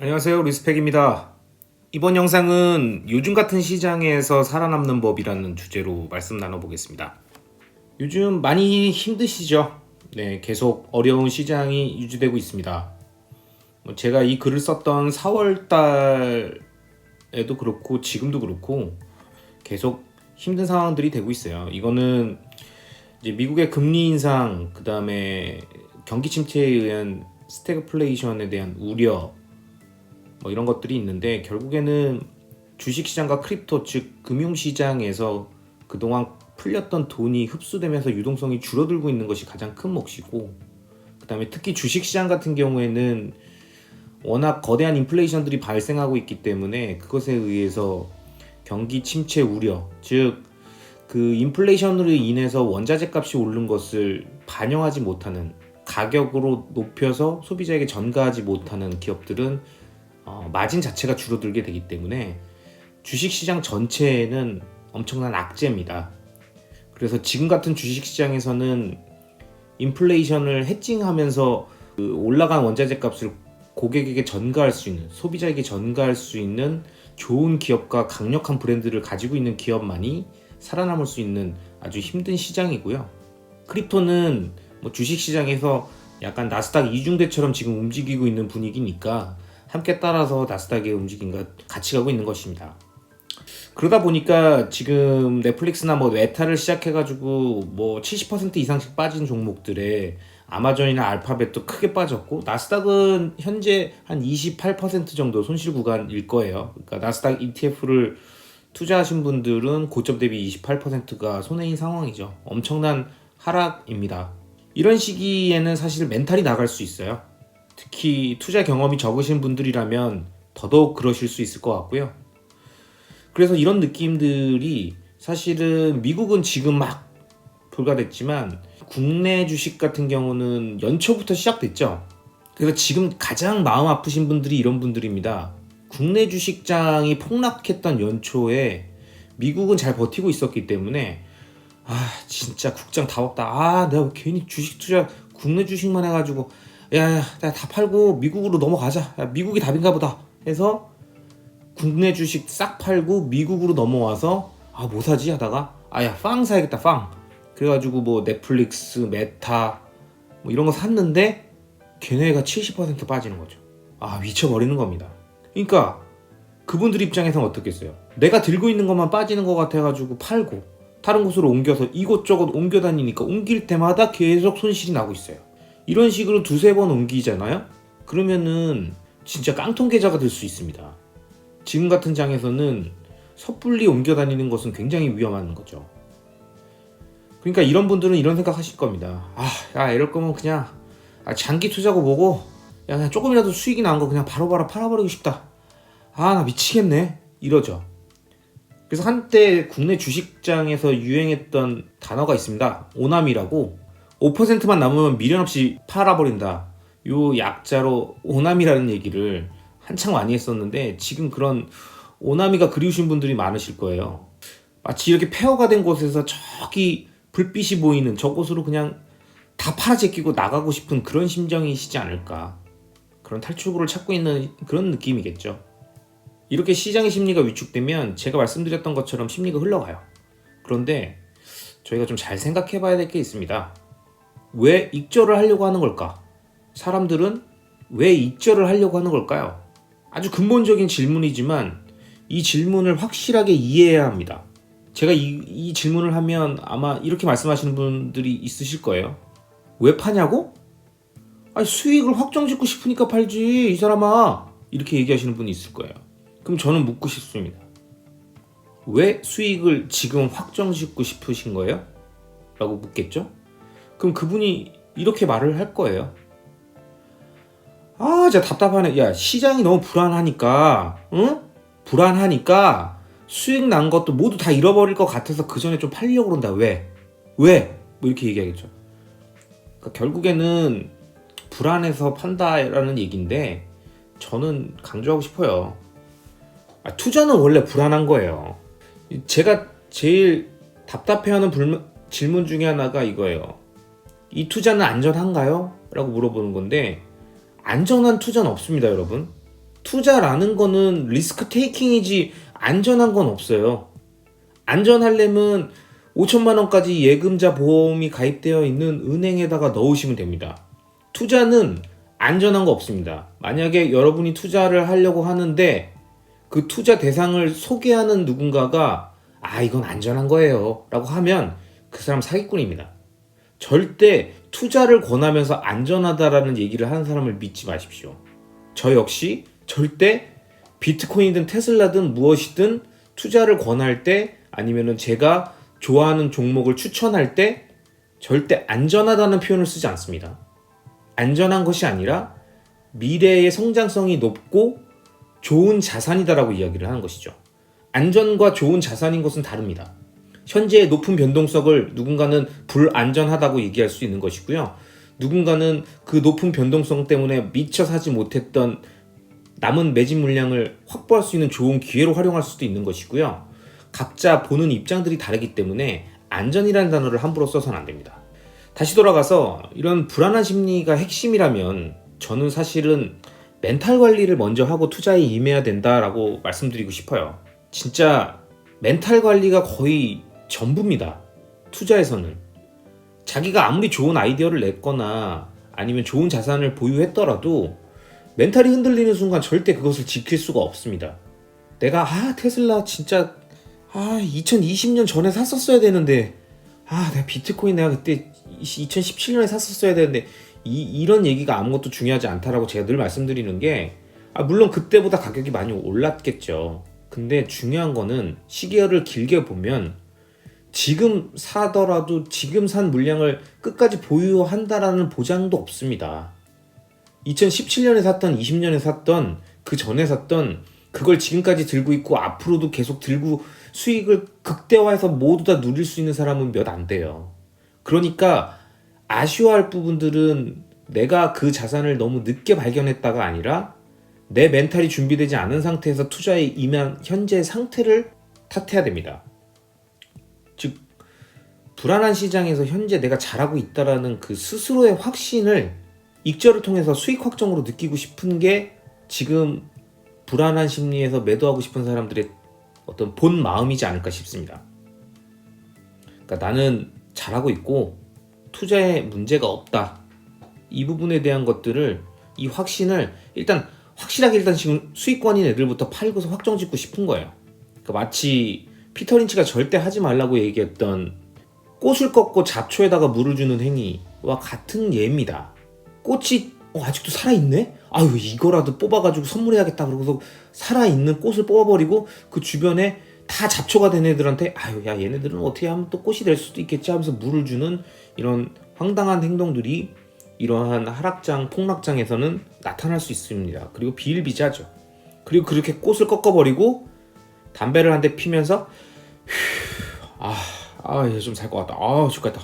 안녕하세요, 리스펙입니다. 이번 영상은 요즘 같은 시장에서 살아남는 법이라는 주제로 말씀 나눠보겠습니다. 요즘 많이 힘드시죠? 네, 계속 어려운 시장이 유지되고 있습니다. 제가 이 글을 썼던 4월 달에도 그렇고 지금도 그렇고 계속 힘든 상황들이 되고 있어요. 이거는 이제 미국의 금리 인상, 그 다음에 경기 침체에 의한 스태그플레이션에 대한 우려, 이런 것들이 있는데, 결국에는 주식시장과 크립토, 즉 금융시장에서 그동안 풀렸던 돈이 흡수되면서 유동성이 줄어들고 있는 것이 가장 큰 몫이고, 그 다음에 특히 주식시장 같은 경우에는 워낙 거대한 인플레이션들이 발생하고 있기 때문에 그것에 의해서 경기 침체 우려, 즉 그 인플레이션으로 인해서 원자재 값이 오른 것을 반영하지 못하는, 가격으로 높여서 소비자에게 전가하지 못하는 기업들은 마진 자체가 줄어들게 되기 때문에 주식시장 전체에는 엄청난 악재입니다. 그래서 지금 같은 주식시장에서는 인플레이션을 해칭하면서 그 올라간 원자재 값을 고객에게 전가할 수 있는, 소비자에게 전가할 수 있는 좋은 기업과 강력한 브랜드를 가지고 있는 기업만이 살아남을 수 있는 아주 힘든 시장이고요. 크립토는 주식시장에서 약간 나스닥 이중대처럼 지금 움직이고 있는 분위기니까 함께 따라서 나스닥의 움직임과 같이 가고 있는 것입니다. 그러다 보니까 지금 넷플릭스나 메타를 시작해가지고 70% 이상씩 빠진 종목들에 아마존이나 알파벳도 크게 빠졌고, 나스닥은 현재 한 28% 정도 손실 구간일 거예요. 그러니까 나스닥 ETF를 투자하신 분들은 고점 대비 28%가 손해인 상황이죠. 엄청난 하락입니다. 이런 시기에는 사실 멘탈이 나갈 수 있어요. 특히 투자 경험이 적으신 분들이라면 더더욱 그러실 수 있을 것 같고요. 그래서 이런 느낌들이 사실은 미국은 지금 막 불가됐지만 국내 주식 같은 경우는 연초부터 시작됐죠. 그래서 지금 가장 마음 아프신 분들이 이런 분들입니다. 국내 주식장이 폭락했던 연초에 미국은 잘 버티고 있었기 때문에 진짜 국장 다 없다. 내가 괜히 주식 투자 국내 주식만 해가지고 야, 다 팔고 미국으로 넘어가자. 야, 미국이 답인가 보다 해서 국내 주식 싹 팔고 미국으로 넘어와서 뭐 사지 하다가 빵 사야겠다, 빵. 그래가지고 넷플릭스, 메타 이런 거 샀는데 걔네가 70% 빠지는 거죠. 미쳐버리는 겁니다. 그러니까 그분들 입장에서는 어떻겠어요? 내가 들고 있는 것만 빠지는 것 같아가지고 팔고 다른 곳으로 옮겨서 이곳저곳 옮겨 다니니까 옮길 때마다 계속 손실이 나고 있어요. 이런 식으로 두세 번 옮기잖아요? 그러면은 진짜 깡통 계좌가 될 수 있습니다. 지금 같은 장에서는 섣불리 옮겨 다니는 것은 굉장히 위험한 거죠. 그러니까 이런 분들은 이런 생각 하실 겁니다. 이럴 거면 그냥 장기 투자고 뭐고 그냥 조금이라도 수익이 난 거 그냥 바로바로 팔아버리고 싶다. 나 미치겠네. 이러죠. 그래서 한때 국내 주식장에서 유행했던 단어가 있습니다. 오남이라고. 5%만 남으면 미련 없이 팔아버린다. 요 약자로 오남이라는 얘기를 한창 많이 했었는데, 지금 그런 오남이가 그리우신 분들이 많으실 거예요. 마치 이렇게 폐허가 된 곳에서 저기 불빛이 보이는 저곳으로 그냥 다 팔아제끼고 나가고 싶은 그런 심정이시지 않을까. 그런 탈출구를 찾고 있는 그런 느낌이겠죠. 이렇게 시장의 심리가 위축되면 제가 말씀드렸던 것처럼 심리가 흘러가요. 그런데 저희가 좀 잘 생각해 봐야 될 게 있습니다. 왜 익절을 하려고 하는 걸까? 사람들은 왜 익절을 하려고 하는 걸까요? 아주 근본적인 질문이지만 이 질문을 확실하게 이해해야 합니다. 제가 이 질문을 하면 아마 이렇게 말씀하시는 분들이 있으실 거예요. 왜 파냐고? 수익을 확정짓고 싶으니까 팔지 이 사람아, 이렇게 얘기하시는 분이 있을 거예요. 그럼 저는 묻고 싶습니다. 왜 수익을 지금 확정짓고 싶으신 거예요? 라고 묻겠죠? 그럼 그분이 이렇게 말을 할 거예요. 진짜 답답하네. 야, 시장이 너무 불안하니까, 응? 불안하니까 수익 난 것도 모두 다 잃어버릴 것 같아서 그 전에 좀 팔려고 그런다. 왜? 이렇게 얘기하겠죠. 그러니까 결국에는 불안해서 판다라는 얘기인데, 저는 강조하고 싶어요. 투자는 원래 불안한 거예요. 제가 제일 답답해하는 질문 중에 하나가 이거예요. 이 투자는 안전한가요? 라고 물어보는 건데, 안전한 투자는 없습니다, 여러분. 투자라는 거는 리스크 테이킹이지 안전한 건 없어요. 안전하려면 5천만 원까지 예금자 보험이 가입되어 있는 은행에다가 넣으시면 됩니다. 투자는 안전한 거 없습니다. 만약에 여러분이 투자를 하려고 하는데 그 투자 대상을 소개하는 누군가가 이건 안전한 거예요 라고 하면 그 사람 사기꾼입니다. 절대 투자를 권하면서 안전하다라는 얘기를 하는 사람을 믿지 마십시오. 저 역시 절대 비트코인이든 테슬라든 무엇이든 투자를 권할 때 아니면은 제가 좋아하는 종목을 추천할 때 절대 안전하다는 표현을 쓰지 않습니다. 안전한 것이 아니라 미래의 성장성이 높고 좋은 자산이다라고 이야기를 하는 것이죠. 안전과 좋은 자산인 것은 다릅니다. 현재의 높은 변동성을 누군가는 불안전하다고 얘기할 수 있는 것이고요. 누군가는 그 높은 변동성 때문에 미처 사지 못했던 남은 매집 물량을 확보할 수 있는 좋은 기회로 활용할 수도 있는 것이고요. 각자 보는 입장들이 다르기 때문에 안전이라는 단어를 함부로 써서는 안 됩니다. 다시 돌아가서 이런 불안한 심리가 핵심이라면 저는 사실은 멘탈 관리를 먼저 하고 투자에 임해야 된다라고 말씀드리고 싶어요. 진짜 멘탈 관리가 거의 전부입니다. 투자에서는. 자기가 아무리 좋은 아이디어를 냈거나 아니면 좋은 자산을 보유했더라도 멘탈이 흔들리는 순간 절대 그것을 지킬 수가 없습니다. 내가 테슬라 진짜 2020년 전에 샀었어야 되는데 내가 비트코인 내가 그때 2017년에 샀었어야 되는데 이런 얘기가 아무것도 중요하지 않다라고 제가 늘 말씀드리는 게 물론 그때보다 가격이 많이 올랐겠죠. 근데 중요한 거는 시계를 길게 보면 지금 사더라도 지금 산 물량을 끝까지 보유한다라는 보장도 없습니다. 2017년에 샀던 20년에 샀던 그 전에 샀던 그걸 지금까지 들고 있고 앞으로도 계속 들고 수익을 극대화해서 모두 다 누릴 수 있는 사람은 몇 안 돼요. 그러니까 아쉬워할 부분들은 내가 그 자산을 너무 늦게 발견했다가 아니라 내 멘탈이 준비되지 않은 상태에서 투자에 임한 현재 상태를 탓해야 됩니다. 즉 불안한 시장에서 현재 내가 잘하고 있다라는 그 스스로의 확신을 익절을 통해서 수익 확정으로 느끼고 싶은 게 지금 불안한 심리에서 매도하고 싶은 사람들의 어떤 본 마음이지 않을까 싶습니다. 그러니까 나는 잘하고 있고 투자에 문제가 없다. 이 부분에 대한 것들을 이 확신을 확실하게 지금 수익권인 애들부터 팔고서 확정 짓고 싶은 거예요. 그러니까 마치 피터 린치가 절대 하지 말라고 얘기했던 꽃을 꺾고 잡초에다가 물을 주는 행위와 같은 예입니다. 꽃이 아직도 살아있네? 이거라도 뽑아가지고 선물해야겠다. 그러고서 살아있는 꽃을 뽑아버리고 그 주변에 다 잡초가 된 애들한테 얘네들은 어떻게 하면 또 꽃이 될 수도 있겠지 하면서 물을 주는 이런 황당한 행동들이 이러한 하락장, 폭락장에서는 나타날 수 있습니다. 그리고 비일비재하죠. 그리고 그렇게 꽃을 꺾어버리고 담배를 한 대 피면서 얘 좀 살 것 같다. 죽겠다.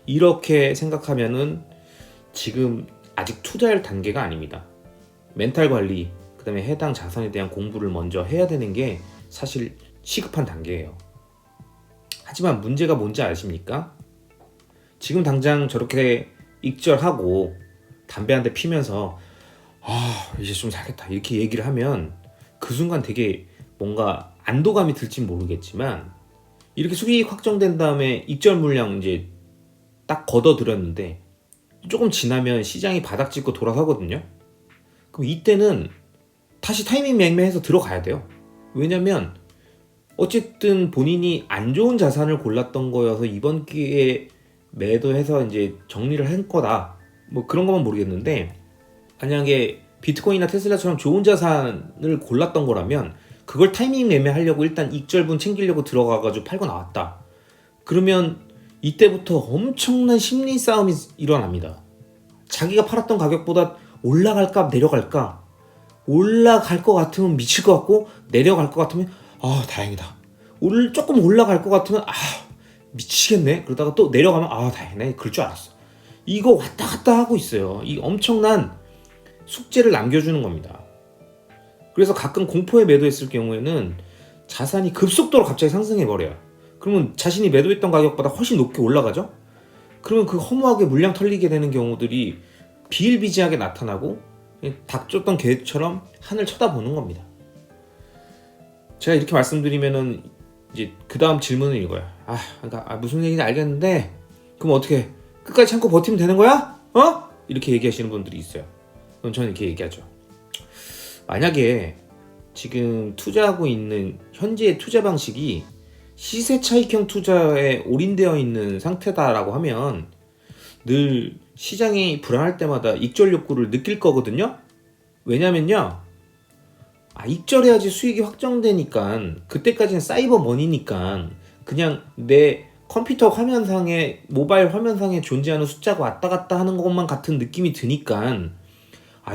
이렇게 생각하면은 지금 아직 투자할 단계가 아닙니다. 멘탈 관리, 그 다음에 해당 자산에 대한 공부를 먼저 해야 되는 게 사실 시급한 단계예요. 하지만 문제가 뭔지 아십니까? 지금 당장 저렇게 익절하고 담배 한 대 피면서 이제 좀 살겠다 이렇게 얘기를 하면 그 순간 되게 뭔가 안도감이 들진 모르겠지만 이렇게 수익 확정된 다음에 익절 물량 이제 딱 걷어들였는데 조금 지나면 시장이 바닥 찍고 돌아서거든요. 그럼 이때는 다시 타이밍 매매해서 들어가야 돼요. 왜냐면 어쨌든 본인이 안 좋은 자산을 골랐던 거여서 이번 기회에 매도해서 이제 정리를 한 거다. 뭐 그런 거면 모르겠는데 만약에 비트코인이나 테슬라처럼 좋은 자산을 골랐던 거라면 그걸 타이밍 매매하려고 일단 익절분 챙기려고 들어가가지고 팔고 나왔다. 그러면 이때부터 엄청난 심리 싸움이 일어납니다. 자기가 팔았던 가격보다 올라갈까 내려갈까? 올라갈 것 같으면 미칠 것 같고 내려갈 것 같으면 다행이다. 조금 올라갈 것 같으면 미치겠네. 그러다가 또 내려가면 다행이네. 그럴 줄 알았어. 이거 왔다 갔다 하고 있어요. 이 엄청난 숙제를 남겨주는 겁니다. 그래서 가끔 공포에 매도했을 경우에는 자산이 급속도로 갑자기 상승해버려요. 그러면 자신이 매도했던 가격보다 훨씬 높게 올라가죠? 그러면 그 허무하게 물량 털리게 되는 경우들이 비일비재하게 나타나고 닭 쫓던 개처럼 하늘 쳐다보는 겁니다. 제가 이렇게 말씀드리면은 이제 그 다음 질문은 이거야. 그러니까 무슨 얘기인지 알겠는데 그럼 어떻게 끝까지 참고 버티면 되는 거야? 이렇게 얘기하시는 분들이 있어요. 그럼 저는 이렇게 얘기하죠. 만약에 지금 투자하고 있는 현재의 투자 방식이 시세 차익형 투자에 올인되어 있는 상태다라고 하면 늘 시장이 불안할 때마다 익절 욕구를 느낄 거거든요. 왜냐면요, 익절해야지 수익이 확정되니까 그때까지는 사이버 머니니까 그냥 내 컴퓨터 화면상에 모바일 화면상에 존재하는 숫자가 왔다 갔다 하는 것만 같은 느낌이 드니까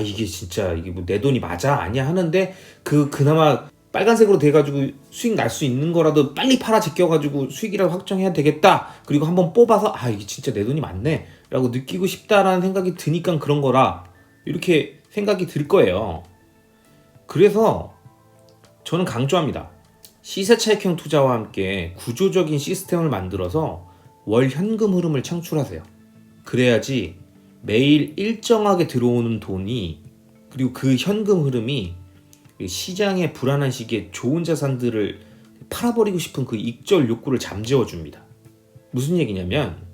이게 진짜 이게 뭐 내 돈이 맞아 아니야 하는데 그나마 빨간색으로 돼가지고 수익 날 수 있는 거라도 빨리 팔아 제껴가지고 수익이라도 확정해야 되겠다. 그리고 한번 뽑아서 이게 진짜 내 돈이 맞네 라고 느끼고 싶다라는 생각이 드니까 그런 거라 이렇게 생각이 들 거예요. 그래서 저는 강조합니다. 시세 차익형 투자와 함께 구조적인 시스템을 만들어서 월 현금 흐름을 창출하세요. 그래야지 매일 일정하게 들어오는 돈이 그리고 그 현금 흐름이 시장의 불안한 시기에 좋은 자산들을 팔아버리고 싶은 그 익절 욕구를 잠재워 줍니다. 무슨 얘기냐면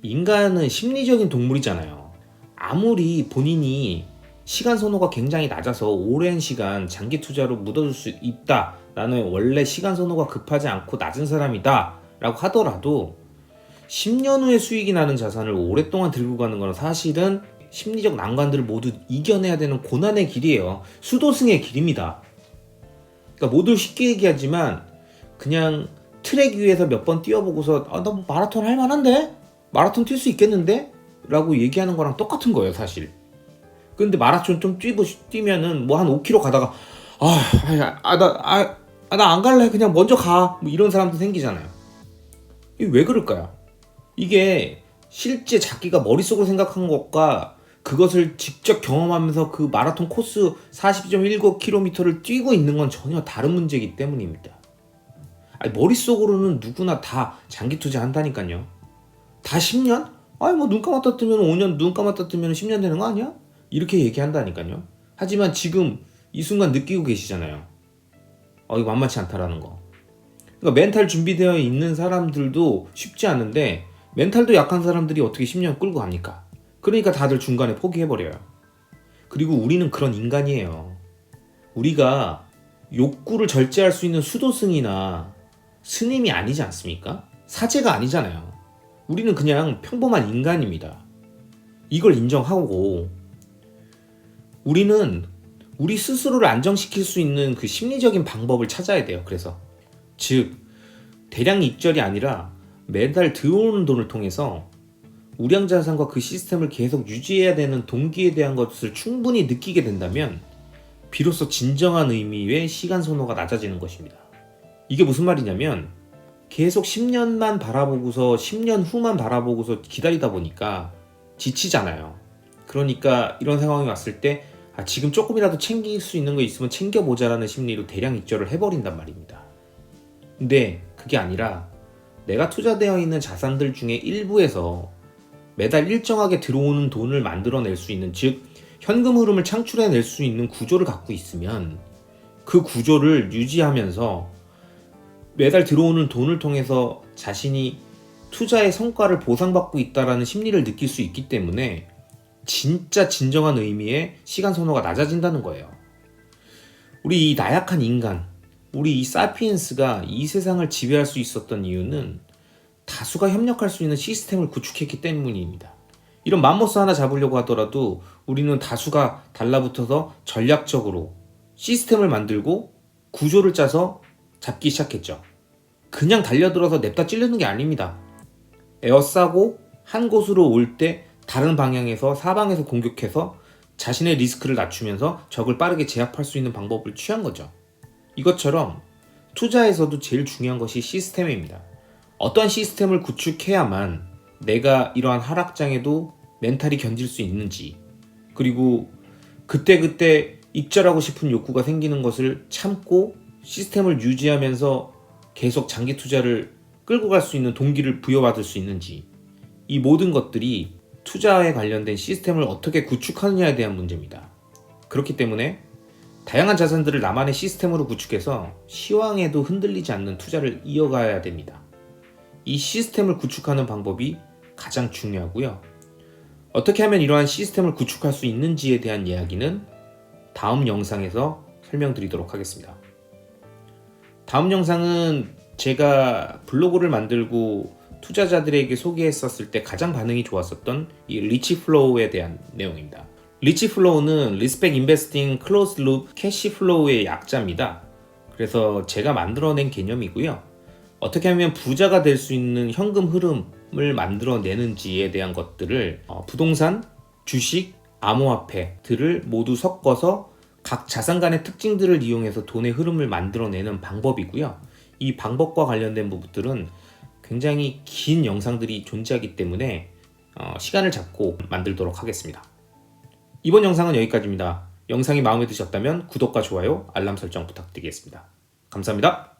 인간은 심리적인 동물이잖아요. 아무리 본인이 시간 선호가 굉장히 낮아서 오랜 시간 장기 투자로 묻어둘 수 있다. 나는 원래 시간 선호가 급하지 않고 낮은 사람이다 라고 하더라도 10년 후에 수익이 나는 자산을 오랫동안 들고 가는 건 사실은 심리적 난관들을 모두 이겨내야 되는 고난의 길이에요. 수도승의 길입니다. 그러니까 모두 쉽게 얘기하지만 그냥 트랙 위에서 몇 번 뛰어보고서 나 뭐 마라톤 할 만한데? 마라톤 뛸 수 있겠는데? 라고 얘기하는 거랑 똑같은 거예요 사실. 근데 마라톤 좀 뛰면은 뭐 한 5km 가다가 나 안 갈래 그냥 먼저 가 뭐 이런 사람도 생기잖아요. 이게 왜 그럴까요? 이게 실제 자기가 머릿속으로 생각한 것과 그것을 직접 경험하면서 그 마라톤 코스 40.19km를 뛰고 있는 건 전혀 다른 문제이기 때문입니다. 머릿속으로는 누구나 다 장기 투자 한다니까요. 다 10년? 뭐 눈 감았다 뜨면 5년, 눈 감았다 뜨면 10년 되는 거 아니야? 이렇게 얘기한다니까요. 하지만 지금 이 순간 느끼고 계시잖아요. 이거 만만치 않다라는 거. 그러니까 멘탈 준비되어 있는 사람들도 쉽지 않은데 멘탈도 약한 사람들이 어떻게 10년 끌고 갑니까? 그러니까 다들 중간에 포기해버려요. 그리고 우리는 그런 인간이에요. 우리가 욕구를 절제할 수 있는 수도승이나 스님이 아니지 않습니까? 사제가 아니잖아요. 우리는 그냥 평범한 인간입니다. 이걸 인정하고 우리는 우리 스스로를 안정시킬 수 있는 그 심리적인 방법을 찾아야 돼요. 그래서 즉 대량 익절이 아니라 매달 들어오는 돈을 통해서 우량자산과 그 시스템을 계속 유지해야 되는 동기에 대한 것을 충분히 느끼게 된다면 비로소 진정한 의미의 시간 선호가 낮아지는 것입니다. 이게 무슨 말이냐면 계속 10년만 바라보고서 10년 후만 바라보고서 기다리다 보니까 지치잖아요. 그러니까 이런 상황이 왔을 때 지금 조금이라도 챙길 수 있는 거 있으면 챙겨보자라는 심리로 대량 익절을 해버린단 말입니다. 근데 그게 아니라 내가 투자되어 있는 자산들 중에 일부에서 매달 일정하게 들어오는 돈을 만들어낼 수 있는, 즉 현금 흐름을 창출해낼 수 있는 구조를 갖고 있으면 그 구조를 유지하면서 매달 들어오는 돈을 통해서 자신이 투자의 성과를 보상받고 있다는 심리를 느낄 수 있기 때문에 진짜 진정한 의미의 시간 선호가 낮아진다는 거예요. 우리 이 나약한 인간, 우리 이 사피엔스가 이 세상을 지배할 수 있었던 이유는 다수가 협력할 수 있는 시스템을 구축했기 때문입니다. 이런 맘모스 하나 잡으려고 하더라도 우리는 다수가 달라붙어서 전략적으로 시스템을 만들고 구조를 짜서 잡기 시작했죠. 그냥 달려들어서 냅다 찌르는 게 아닙니다. 에어싸고 한 곳으로 올 때 다른 방향에서 사방에서 공격해서 자신의 리스크를 낮추면서 적을 빠르게 제압할 수 있는 방법을 취한 거죠. 이것처럼 투자에서도 제일 중요한 것이 시스템입니다. 어떠한 시스템을 구축해야만 내가 이러한 하락장에도 멘탈이 견딜 수 있는지, 그리고 그때그때 익절하고 싶은 욕구가 생기는 것을 참고 시스템을 유지하면서 계속 장기 투자를 끌고 갈 수 있는 동기를 부여받을 수 있는지, 이 모든 것들이 투자에 관련된 시스템을 어떻게 구축하느냐에 대한 문제입니다. 그렇기 때문에 다양한 자산들을 나만의 시스템으로 구축해서 시황에도 흔들리지 않는 투자를 이어가야 됩니다. 이 시스템을 구축하는 방법이 가장 중요하고요. 어떻게 하면 이러한 시스템을 구축할 수 있는지에 대한 이야기는 다음 영상에서 설명드리도록 하겠습니다. 다음 영상은 제가 블로그를 만들고 투자자들에게 소개했었을 때 가장 반응이 좋았었던 이 리치 플로우에 대한 내용입니다. 리치 플로우는 리스펙 인베스팅 클로즈 룹 캐시 플로우의 약자입니다. 그래서 제가 만들어낸 개념이고요. 어떻게 하면 부자가 될 수 있는 현금 흐름을 만들어내는지에 대한 것들을 부동산, 주식, 암호화폐들을 모두 섞어서 각 자산 간의 특징들을 이용해서 돈의 흐름을 만들어내는 방법이고요. 이 방법과 관련된 부분들은 굉장히 긴 영상들이 존재하기 때문에 시간을 잡고 만들도록 하겠습니다. 이번 영상은 여기까지입니다. 영상이 마음에 드셨다면 구독과 좋아요, 알람 설정 부탁드리겠습니다. 감사합니다.